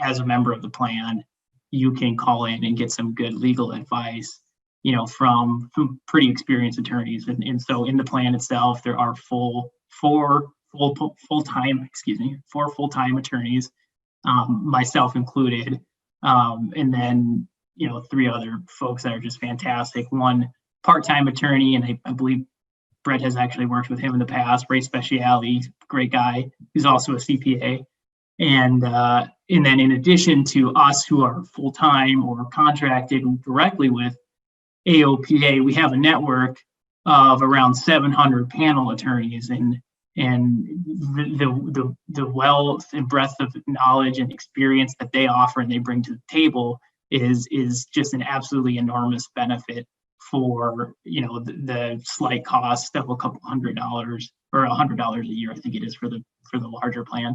as a member of the plan, you can call in and get some good legal advice, from pretty experienced attorneys. And so in the plan itself, there are four full-time attorneys, myself included, and then 3 other folks that are just fantastic. One part-time attorney, and I believe Brett has actually worked with him in the past. Ray Speciale, great guy, who's also a CPA. And then in addition to us who are full-time or contracted directly with AOPA, we have a network of around 700 panel attorneys, and the wealth and breadth of knowledge and experience that they offer and they bring to the table is just an absolutely enormous benefit for the slight cost of a couple $100 or $100 a year, I think it is for the larger plan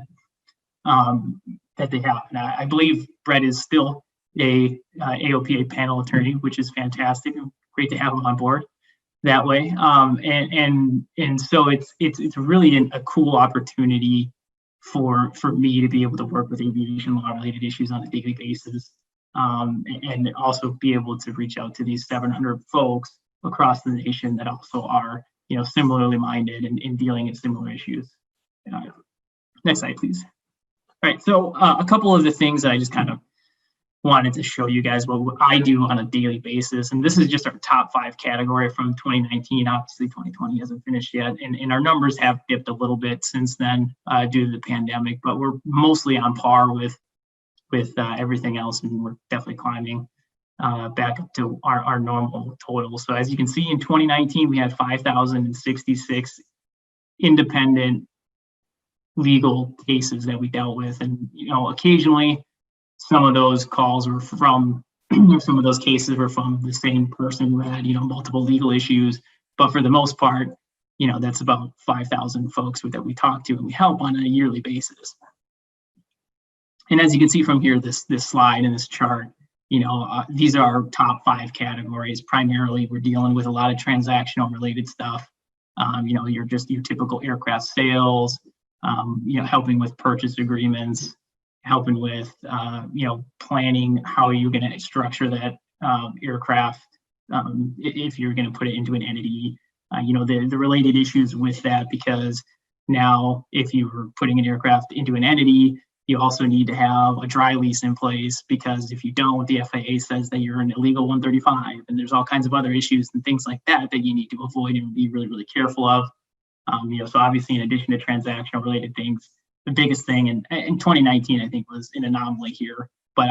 that they have. And I believe Brett is still a AOPA panel attorney, which is fantastic. Great to have him on board that way. And so it's really a cool opportunity for me to be able to work with aviation law related issues on a daily basis, and also be able to reach out to these 700 folks across the nation that also are similarly minded and dealing in similar issues. Next slide, please. All right, so a couple of the things that I just kind of wanted to show you guys what I do on a daily basis. And this is just our top 5 category from 2019. Obviously 2020 hasn't finished yet. And our numbers have dipped a little bit since then due to the pandemic, but we're mostly on par with everything else. And we're definitely climbing back up to our normal total. So as you can see, in 2019, we had 5,066 independent legal cases that we dealt with. And, occasionally, some of those calls were from, some of those cases were from the same person who had, multiple legal issues. But for the most part, that's about 5,000 folks that we talk to and we help on a yearly basis. And as you can see from here, this slide and this chart, these are our top 5 categories. Primarily, we're dealing with a lot of transactional related stuff. Your typical aircraft sales, helping with purchase agreements, helping with, planning how you're going to structure that aircraft if you're going to put it into an entity. The related issues with that, because now if you were putting an aircraft into an entity, You also need to have a dry lease in place, because if you don't, the FAA says that you're an illegal 135, and there's all kinds of other issues and things like that that you need to avoid and be really, really careful of. So obviously, in addition to transactional related things, the biggest thing in 2019, I think, was an anomaly here. But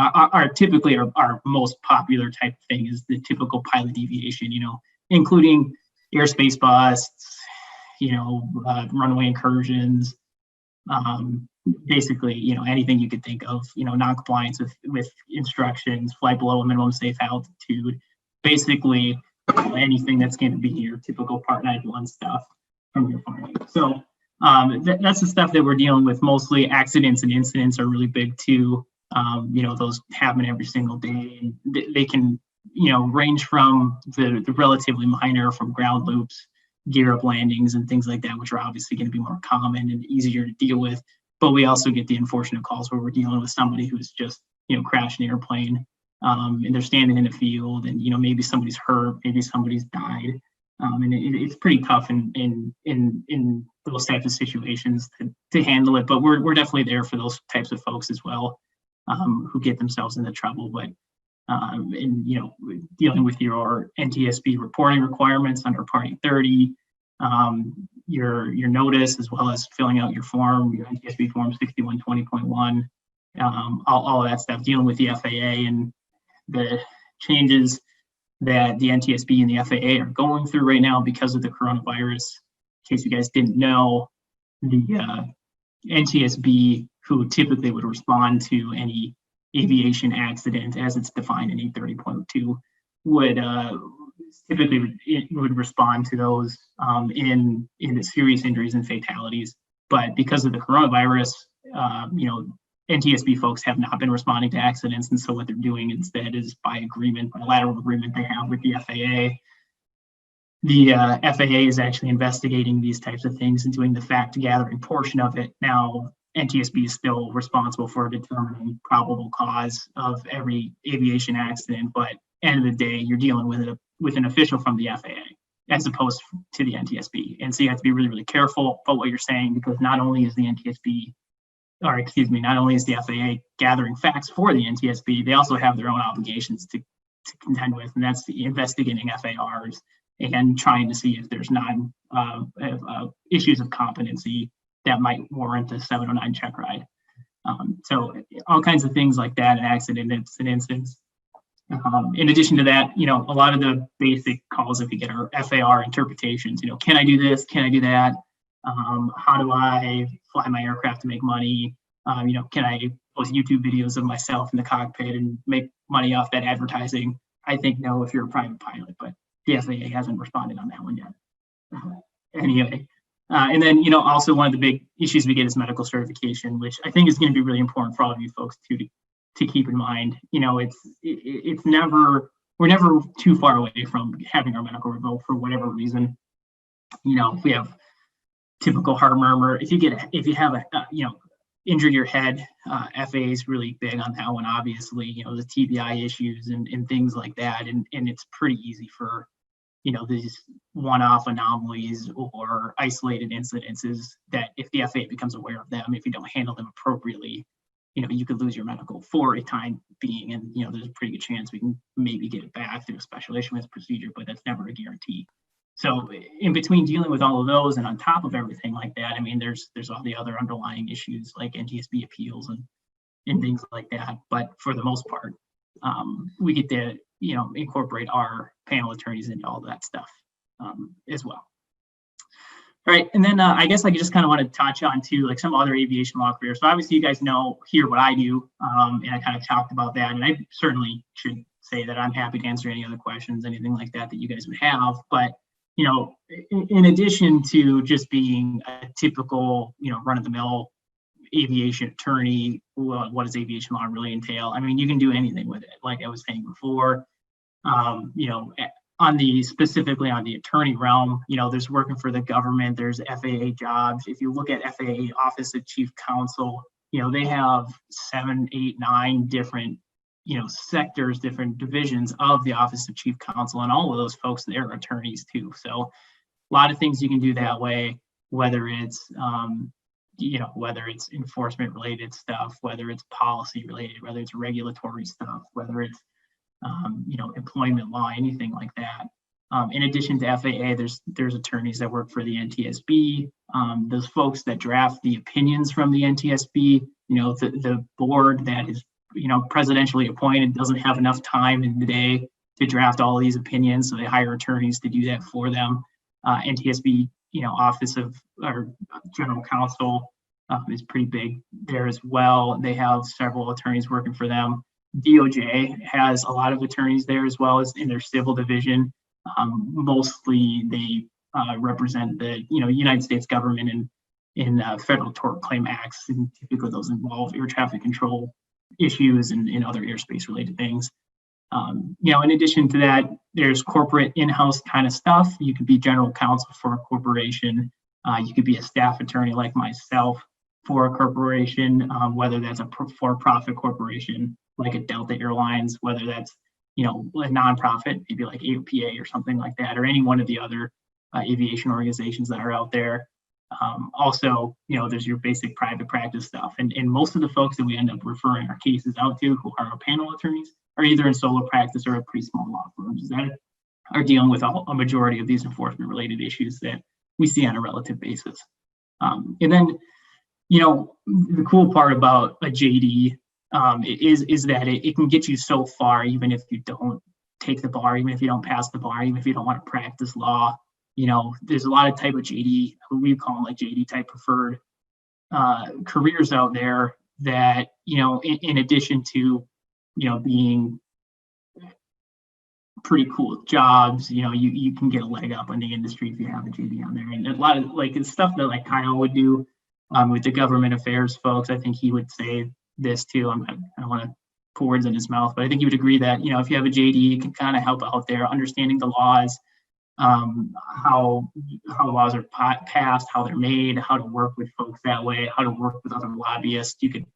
typically our most popular type of thing is the typical pilot deviation, including airspace busts, runway incursions, basically, anything you could think of, non-compliance with instructions, flight below a minimum safe altitude, basically anything that's going to be your typical Part 91 stuff from your finding. So that's the stuff that we're dealing with mostly. Accidents and incidents are really big too. Those happen every single day. And they can, range from the relatively minor, from ground loops, gear up landings, and things like that, which are obviously going to be more common and easier to deal with. But we also get the unfortunate calls where we're dealing with somebody who's just, crashed an airplane, and they're standing in the field, and maybe somebody's hurt, maybe somebody's died, and it's pretty tough in those types of situations to handle it. But we're definitely there for those types of folks as well, who get themselves into trouble. But dealing with your NTSB reporting requirements under Part 30, your notice, as well as filling out your form, your NTSB form 6120.1, all of that stuff, dealing with the FAA and the changes that the NTSB and the FAA are going through right now because of the coronavirus. In case you guys didn't know, the NTSB, who typically would respond to any aviation accident as it's defined in 830.2, would typically respond to those in the serious injuries and fatalities. But because of the coronavirus, NTSB folks have not been responding to accidents, and so what they're doing instead is, by bilateral agreement they have with the FAA. The FAA is actually investigating these types of things and doing the fact gathering portion of it. Now, NTSB is still responsible for determining probable cause of every aviation accident, but end of the day, you're dealing with an official from the FAA as opposed to the NTSB. And so you have to be really, really careful about what you're saying, because not only is the FAA gathering facts for the NTSB, they also have their own obligations to contend with, and that's the investigating FARs and trying to see if there's issues of competency that might warrant a 709 check ride. So all kinds of things like that, and accidents and incidents. In addition to that, a lot of the basic calls that we get are FAR interpretations. Can I do this? Can I do that? How do I fly my aircraft to make money? Can I post YouTube videos of myself in the cockpit and make money off that advertising? I think no, if you're a private pilot, but the FAA hasn't responded on that one yet. Anyway. And then, also one of the big issues we get is medical certification, which I think is going to be really important for all of you folks to keep in mind. It's never, we're never too far away from having our medical revoked for whatever reason. If we have typical heart murmur, if you have injured your head, FAA is really big on that one, obviously, the TBI issues and things like that. And it's pretty easy for, these one-off anomalies or isolated incidences that if the FAA becomes aware of them, if you don't handle them appropriately, you could lose your medical for a time being. And, there's a pretty good chance we can maybe get it back through a special issuance procedure, but that's never a guarantee. So in between dealing with all of those and on top of everything like that, there's all the other underlying issues like NTSB appeals and things like that. But for the most part, we get to, incorporate our panel attorneys into all that stuff as well. All right, and then I guess I just kind of want to touch on too, like some other aviation law careers. So obviously you guys know here what I do, and I kind of talked about that, and I certainly should say that I'm happy to answer any other questions, anything like that you guys would have. But in addition to just being a typical, run-of-the-mill aviation attorney, what does aviation law really entail? You can do anything with it. Like I was saying before, specifically on the attorney realm, there's working for the government, there's FAA jobs. If you look at FAA Office of Chief Counsel, they have 7, 8, 9 different, sectors, different divisions of the Office of Chief Counsel, and all of those folks, they're attorneys too. So a lot of things you can do that way, whether it's, whether it's enforcement related stuff, whether it's policy related, whether it's regulatory stuff, whether it's employment law, anything like that. In addition to FAA, there's attorneys that work for the NTSB. Those folks that draft the opinions from the NTSB, the board that is, presidentially appointed doesn't have enough time in the day to draft all these opinions, so they hire attorneys to do that for them. NTSB, Office of or General Counsel is pretty big there as well. They have several attorneys working for them. DOJ has a lot of attorneys there as well as in their civil division. Mostly they represent the United States government in federal tort claim acts, and typically those involve air traffic control issues and other airspace related things. In addition to that, there's corporate in-house kind of stuff. You could be general counsel for a corporation. You could be a staff attorney like myself for a corporation, whether that's a for-profit corporation like a Delta Airlines, whether that's a nonprofit, maybe like AOPA or something like that, or any one of the other aviation organizations that are out there. Also, there's your basic private practice stuff. And most of the folks that we end up referring our cases out to who are our panel attorneys are either in solo practice or a pretty small law firms that are dealing with a majority of these enforcement related issues that we see on a relative basis. And then, the cool part about a JD is that it can get you so far, even if you don't take the bar, even if you don't pass the bar, even if you don't want to practice law. There's a lot of type of JD, we call them like JD type preferred careers out there that, in addition to, being pretty cool jobs, you can get a leg up on the industry if you have a JD on there. And a lot of it's stuff that like Kyle would do with the government affairs folks. I think he would say this too. I don't want to put words in his mouth, but I think he would agree that, if you have a JD, it can kind of help out there, understanding the laws, how laws are passed, how they're made, how to work with folks that way, how to work with other lobbyists. You could,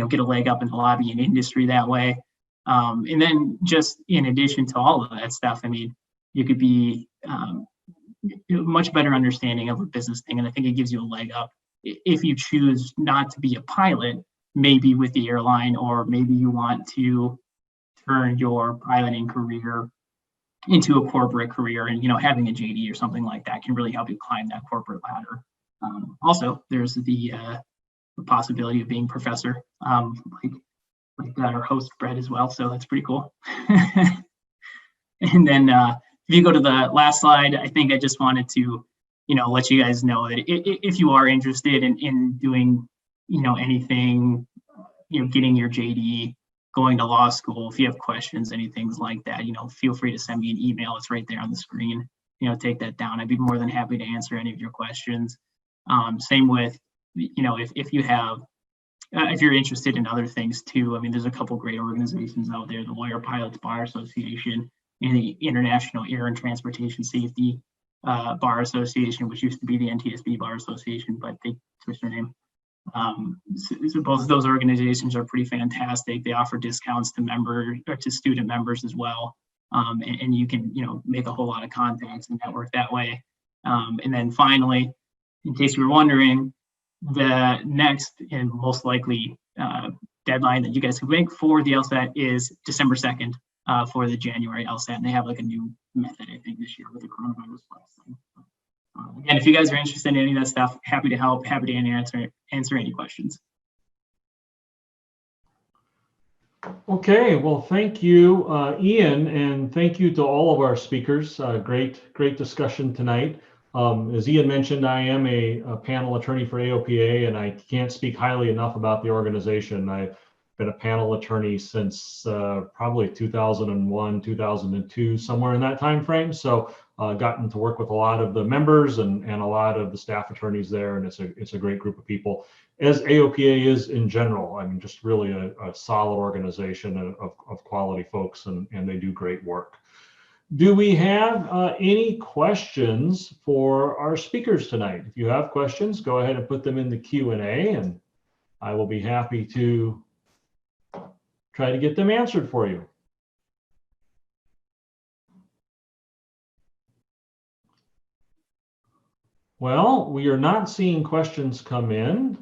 get a leg up in the lobbying industry that way. And then just in addition to all of that stuff, you could be much better understanding of a business thing. And I think it gives you a leg up if you choose not to be a pilot, maybe with the airline, or maybe you want to turn your piloting career into a corporate career, and having a JD or something like that can really help you climb that corporate ladder. Also, there's the possibility of being professor, like our host Brett as well, so that's pretty cool. And then if you go to the last slide, I think I just wanted to let you guys know that if you are interested in doing anything, getting your JD, going to law school, if you have questions, anything like that, feel free to send me an email. It's right there on the screen. Take that down. I'd be more than happy to answer any of your questions. Same with, if you have, if you're interested in other things too. There's a couple great organizations out there, the Lawyer Pilots Bar Association and the International Air and Transportation Safety Bar Association, which used to be the NTSB Bar Association, but they switched their name. So both of those organizations are pretty fantastic. They offer discounts to student members as well, and you can make a whole lot of contacts and network that way. And then finally, in case you were wondering, the next and most likely deadline that you guys can make for the LSAT is December 2nd for the January LSAT, and they have like a new method I think this year with the coronavirus thing. Again, if you guys are interested in any of that stuff, happy to help, happy to answer any questions. Okay, well, thank you, Ian, and thank you to all of our speakers. Great discussion tonight. As Ian mentioned, I am a panel attorney for AOPA, and I can't speak highly enough about the organization. I've been a panel attorney since probably 2001, 2002, somewhere in that time frame. So gotten to work with a lot of the members and a lot of the staff attorneys there, and it's a great group of people, as AOPA is in general. Just really a solid organization of quality folks, and they do great work. Do we have any questions for our speakers tonight? If you have questions, go ahead and put them in the Q&A, and I will be happy to try to get them answered for you. Well, we are not seeing questions come in.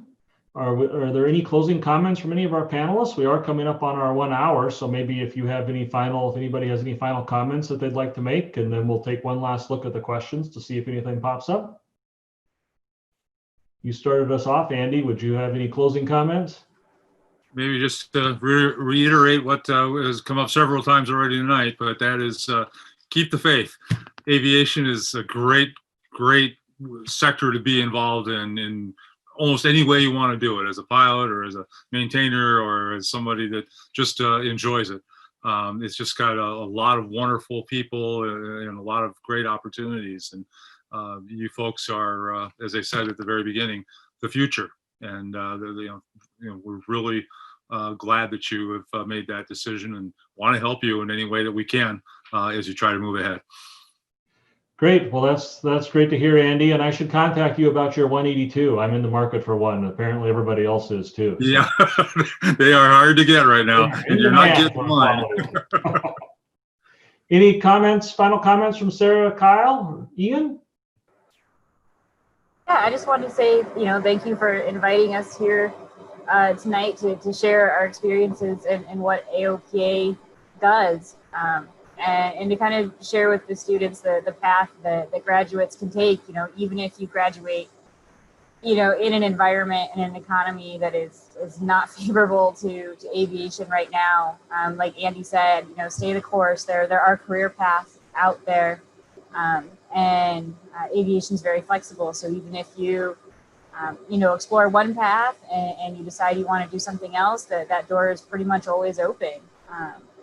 Are there any closing comments from any of our panelists? We are coming up on our 1 hour, so maybe if anybody has any final comments that they'd like to make, and then we'll take one last look at the questions to see if anything pops up. You started us off, Andy. Would you have any closing comments? Maybe just to reiterate what has come up several times already tonight, but that is keep the faith. Aviation is a great sector to be involved in almost any way you want to do it, as a pilot or as a maintainer or as somebody that just enjoys it. It's just got a lot of wonderful people and a lot of great opportunities. And you folks are, as I said at the very beginning, the future. And we're really glad that you have made that decision and want to help you in any way that we can as you try to move ahead. Great. Well, that's great to hear, Andy. And I should contact you about your 182. I'm in the market for one. Apparently, everybody else is too. So. Yeah, they are hard to get right now, and you're not getting one. Any final comments from Sarah, Kyle, or Ian? Yeah, I just wanted to say, thank you for inviting us here tonight to share our experiences and what AOPA does. And to kind of share with the students the path that graduates can take, even if you graduate, in an environment and an economy that is not favorable to aviation right now. Like Andy said, stay the course. There are career paths out there, and aviation is very flexible. So even if you, explore one path and you decide you want to do something else, that door is pretty much always open.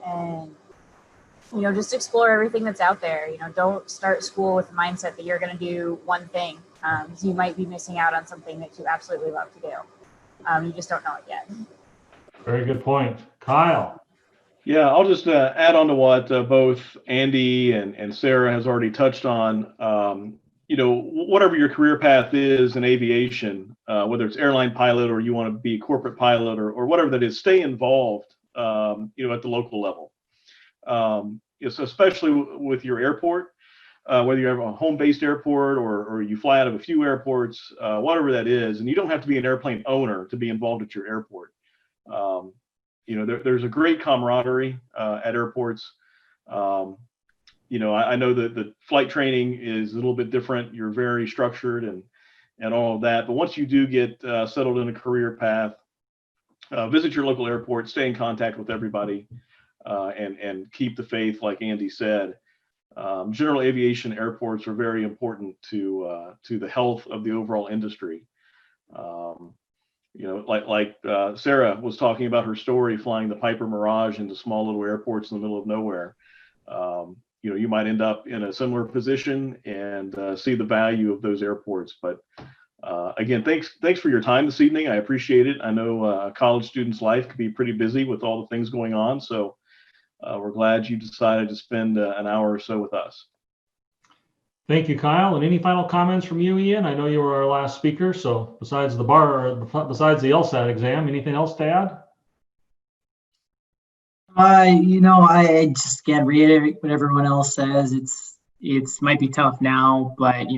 And just explore everything that's out there. Don't start school with the mindset that you're going to do one thing. So you might be missing out on something that you absolutely love to do. You just don't know it yet. Very good point. Kyle. Yeah, I'll just add on to what both Andy and Sarah has already touched on. Whatever your career path is in aviation, whether it's airline pilot or you want to be corporate pilot or whatever that is, stay involved, at the local level. Especially with your airport, whether you have a home-based airport or you fly out of a few airports, whatever that is, and you don't have to be an airplane owner to be involved at your airport. There's a great camaraderie at airports. I know that the flight training is a little bit different. You're very structured and all of that. But once you do get settled in a career path, visit your local airport, stay in contact with everybody. And keep the faith, like Andy said. General aviation airports are very important to the health of the overall industry. Like Sarah was talking about her story flying the Piper Mirage into small little airports in the middle of nowhere. You might end up in a similar position and see the value of those airports. But again, thanks for your time this evening. I appreciate it. I know a college student's life could be pretty busy with all the things going on. So we're glad you decided to spend an hour or so with us. Thank you, Kyle. And any final comments from you, Ian? I know you were our last speaker. So besides the LSAT exam, anything else to add? I just can't reiterate what everyone else says. It's might be tough now, but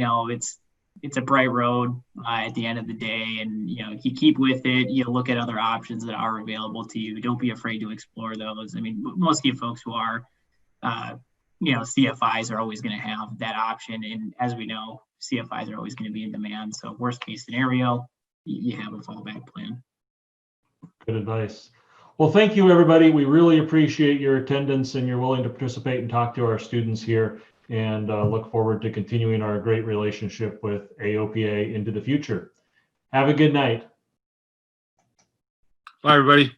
it's a bright road at the end of the day. And, if you keep with it, you look at other options that are available to you. Don't be afraid to explore those. I mean, most of you folks who are, CFIs are always going to have that option. And as we know, CFIs are always going to be in demand. So worst case scenario, you have a fallback plan. Good advice. Well, thank you, everybody. We really appreciate your attendance and you're willing to participate and talk to our students here. And look forward to continuing our great relationship with AOPA into the future. Have a good night. Bye, everybody.